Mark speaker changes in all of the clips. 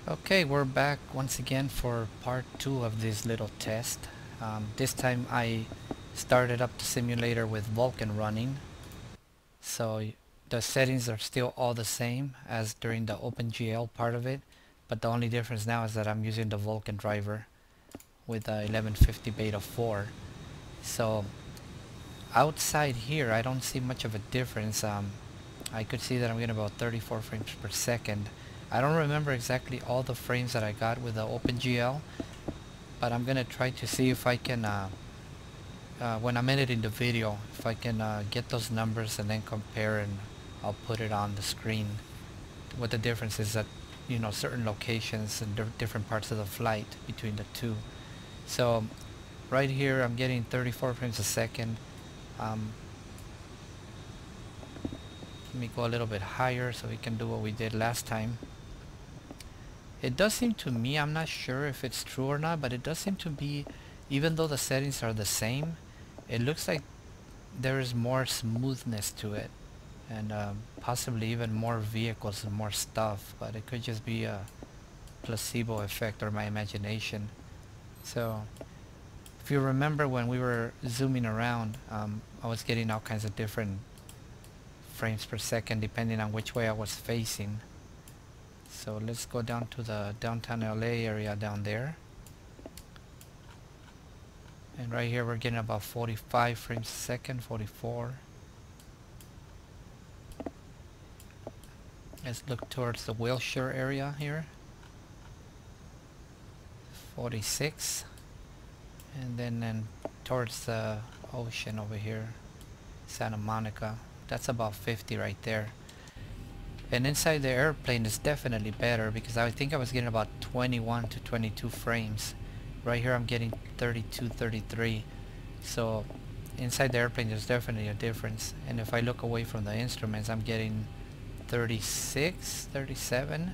Speaker 1: Okay, we're back once again for part 2 of this little test. This time I started up the simulator with Vulkan running, so the settings are still all the same as during the OpenGL part of it, but the only difference now is that I'm using the Vulkan driver with the 1150 beta 4. So outside here I don't see much of a difference. I could see that I'm getting about 34 frames per second. I don't remember exactly all the frames that I got with the OpenGL, but I'm gonna try to see if I can, when I'm editing the video, if I can get those numbers and then compare, and I'll put it on the screen. What the difference is at, you know, certain locations and different parts of the flight between the two. So right here I'm getting 34 frames a second. Let me go a little bit higher so we can do what we did last time. It does seem to me, I'm not sure if it's true or not, but it does seem to be, even though the settings are the same, it looks like there is more smoothness to it, and possibly even more vehicles and more stuff, but it could just be a placebo effect or my imagination. So if you remember when we were zooming around, I was getting all kinds of different frames per second depending on which way I was facing. So let's go down to the downtown LA area down there, and right here we're getting about 45 frames a second, 44. Let's look towards the Wilshire area here, 46, and then towards the ocean over here, Santa Monica, that's about 50 right there. And inside the airplane is definitely better, because I think I was getting about 21 to 22 frames. Right here I'm getting 32, 33. So inside the airplane there's definitely a difference. And if I look away from the instruments, I'm getting 36, 37,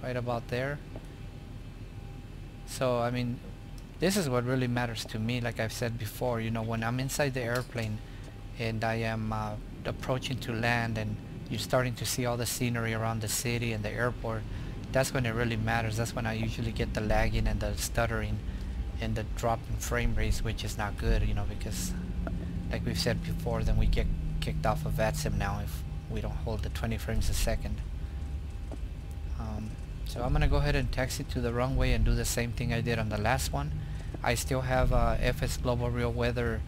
Speaker 1: right about there. So I mean, this is what really matters to me. Like I've said before, you know, when I'm inside the airplane and I am approaching to land, and you're starting to see all the scenery around the city and the airport, that's when it really matters. That's when I usually get the lagging and the stuttering and the drop in frame rates, which is not good, you know, because like we've said before, then we get kicked off of VATSIM now if we don't hold the 20 frames a second. So I'm gonna go ahead and taxi to the runway and do the same thing I did on the last one. I still have FS Global Real Weather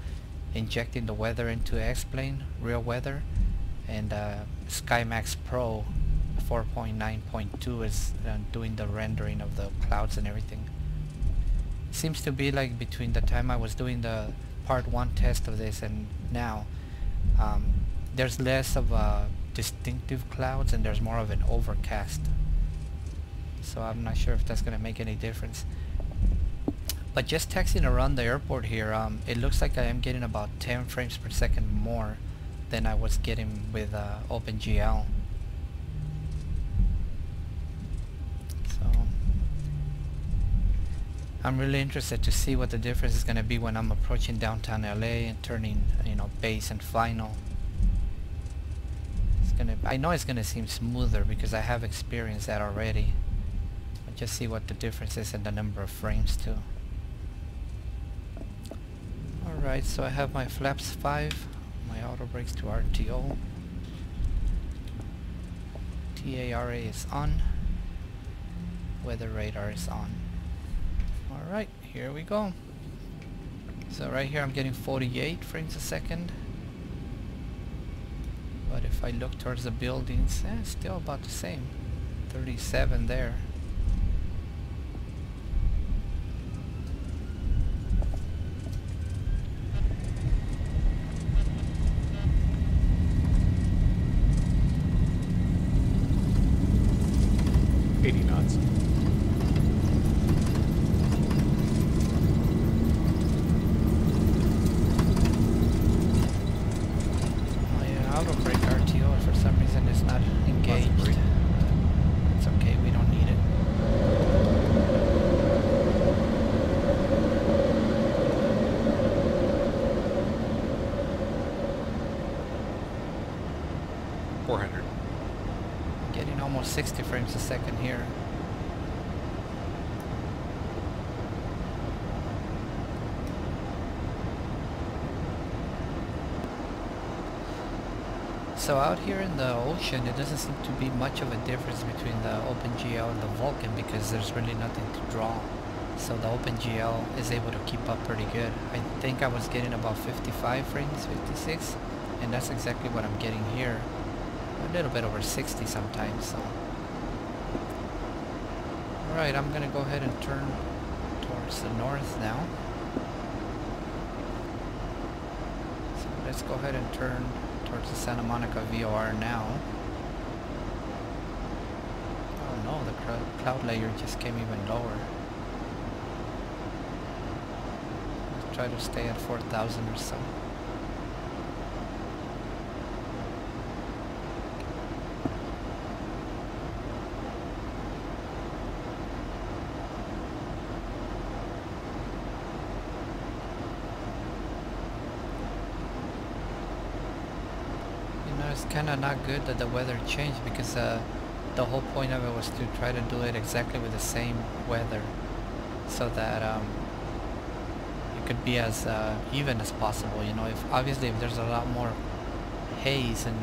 Speaker 1: injecting the weather into X-Plane Real Weather, and SkyMax Pro 4.9.2 is doing the rendering of the clouds and everything. Seems to be like between the time I was doing the part 1 test of this and now, there's less of distinctive clouds and there's more of an overcast. So I'm not sure if that's going to make any difference. But just taxiing around the airport here, it looks like I am getting about 10 frames per second more than I was getting with OpenGL. So I'm really interested to see what the difference is going to be when I'm approaching downtown LA and turning, you know, base and final. I know it's going to seem smoother because I have experienced that already. But just see what the difference is in the number of frames too. Alright, so I have my flaps 5, my auto brakes to RTO, TARA is on, weather radar is on. Alright, here we go. So right here I'm getting 48 frames a second, but if I look towards the buildings, it's still about the same, 37 there. Auto brake RTO for some reason is not engaged. It's okay, we don't need it. almost 60 frames a second here. So out here in the ocean, it doesn't seem to be much of a difference between the OpenGL and the Vulkan because there's really nothing to draw. So the OpenGL is able to keep up pretty good. I think I was getting about 55 frames, 56, and that's exactly what I'm getting here. A little bit over 60 sometimes. So. Alright, I'm gonna go ahead and turn towards the north now. So let's go ahead and turn towards the Santa Monica VOR now. Oh no, the cloud layer just came even lower. Let's try to stay at 4,000 or so. It's kind of not good that the weather changed because the whole point of it was to try to do it exactly with the same weather so that it could be as even as possible. You know, if obviously if there's a lot more haze and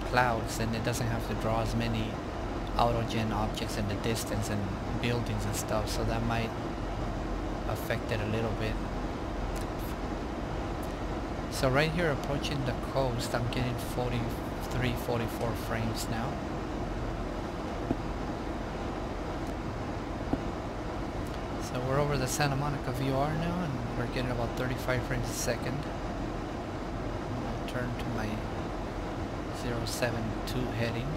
Speaker 1: clouds, then it doesn't have to draw as many autogen objects in the distance and buildings and stuff, so that might affect it a little bit. So right here approaching the coast, I'm getting 43, 44 frames now. So we're over the Santa Monica VOR now and we're getting about 35 frames a second. I'll turn to my 072 heading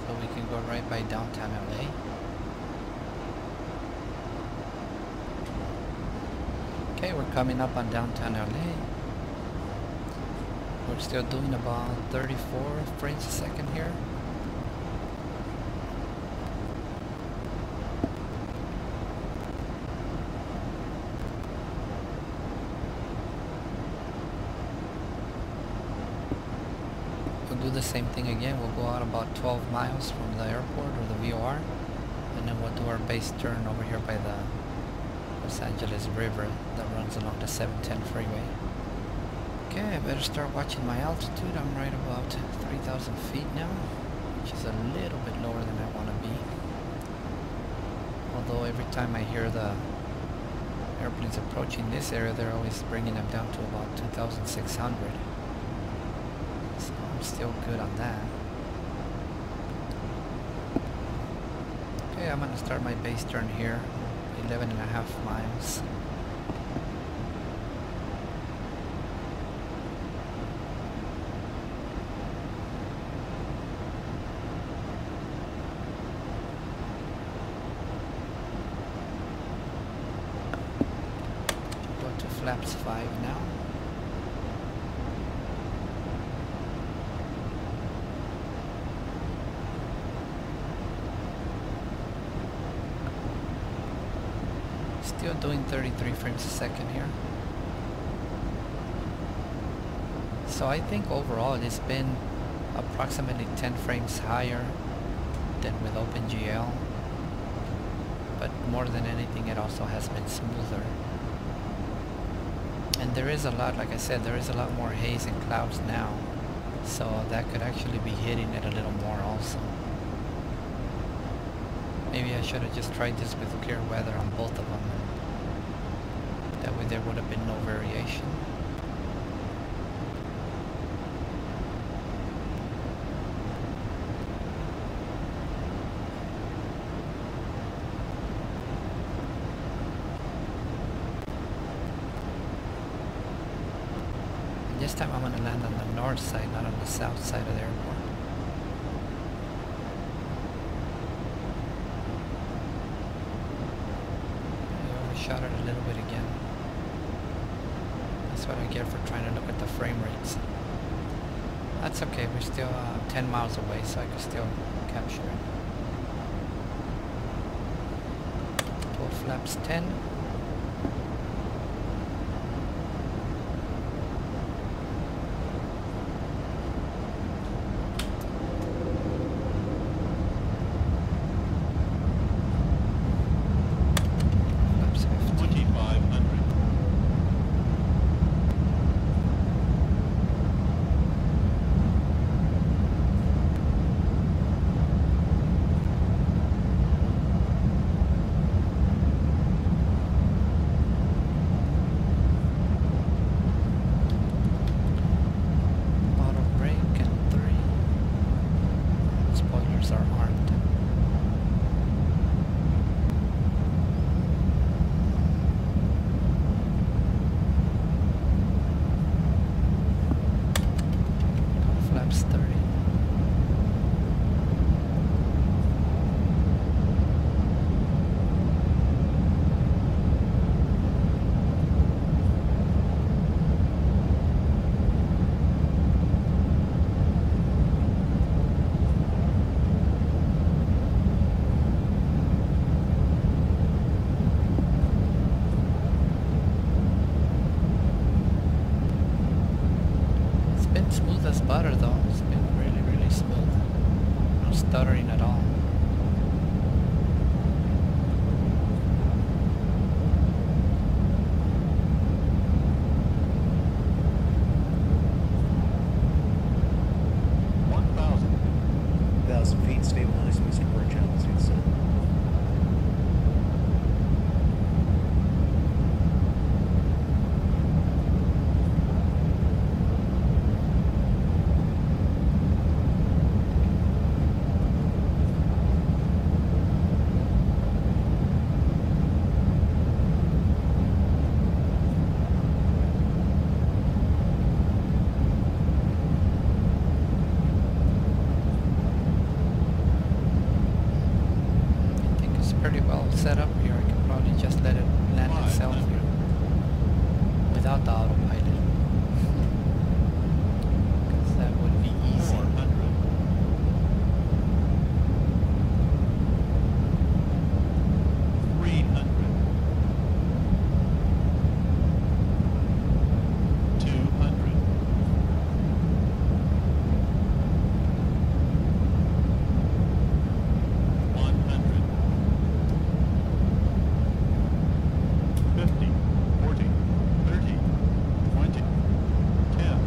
Speaker 1: so we can go right by downtown LA. Okay, we're coming up on downtown LA. We're still doing about 34 frames a second here. We'll do the same thing again. We'll go out about 12 miles from the airport or the VOR, and then we'll do our base turn over here by the Los Angeles River that runs along the 710 freeway. Okay, I better start watching my altitude. I'm right about 3,000 feet now, which is a little bit lower than I want to be. Although every time I hear the airplanes approaching this area, they're always bringing them down to about 2,600. So I'm still good on that. Okay, I'm going to start my base turn here. 11.5 miles. Go to flaps 5 now. Still doing 33 frames a second here. So I think overall it's been approximately 10 frames higher than with OpenGL, but more than anything it also has been smoother. And there is a lot, like I said, there is a lot more haze and clouds now, so that could actually be hitting it a little more also. Maybe I should have just tried this with clear weather on both of them. That way there would have been no variation. And this time I'm going to land on the north side, not on the south side of the airport. Shot it a little bit again. That's what I get for trying to look at the frame rates. That's okay, we're still 10 miles away, so I can still capture it. Pull flaps 10. stuttering at all.
Speaker 2: Feet, stabilize, music, bird channel, seat set.
Speaker 1: Pretty well set up here. I can probably just let it land itself here without the autopilot, because that would be easy.
Speaker 3: 300, 200, 100, 50, 40, 30, 20, 10.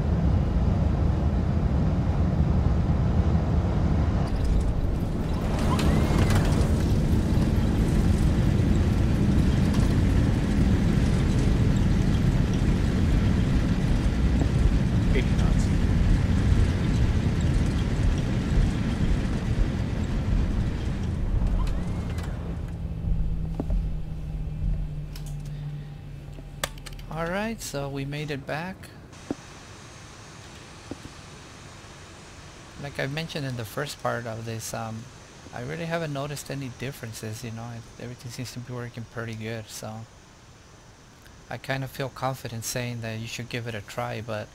Speaker 1: Alright, so we made it back. Like I mentioned in the first part of this, I really haven't noticed any differences, you know. Everything seems to be working pretty good, so I kind of feel confident saying that you should give it a try, but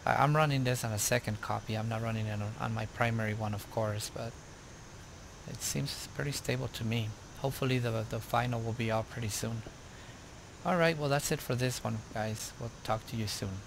Speaker 1: I'm running this on a second copy. I'm not running it on my primary one, of course, but it seems pretty stable to me. Hopefully the final will be out pretty soon. Alright, well that's it for this one, guys. We'll talk to you soon.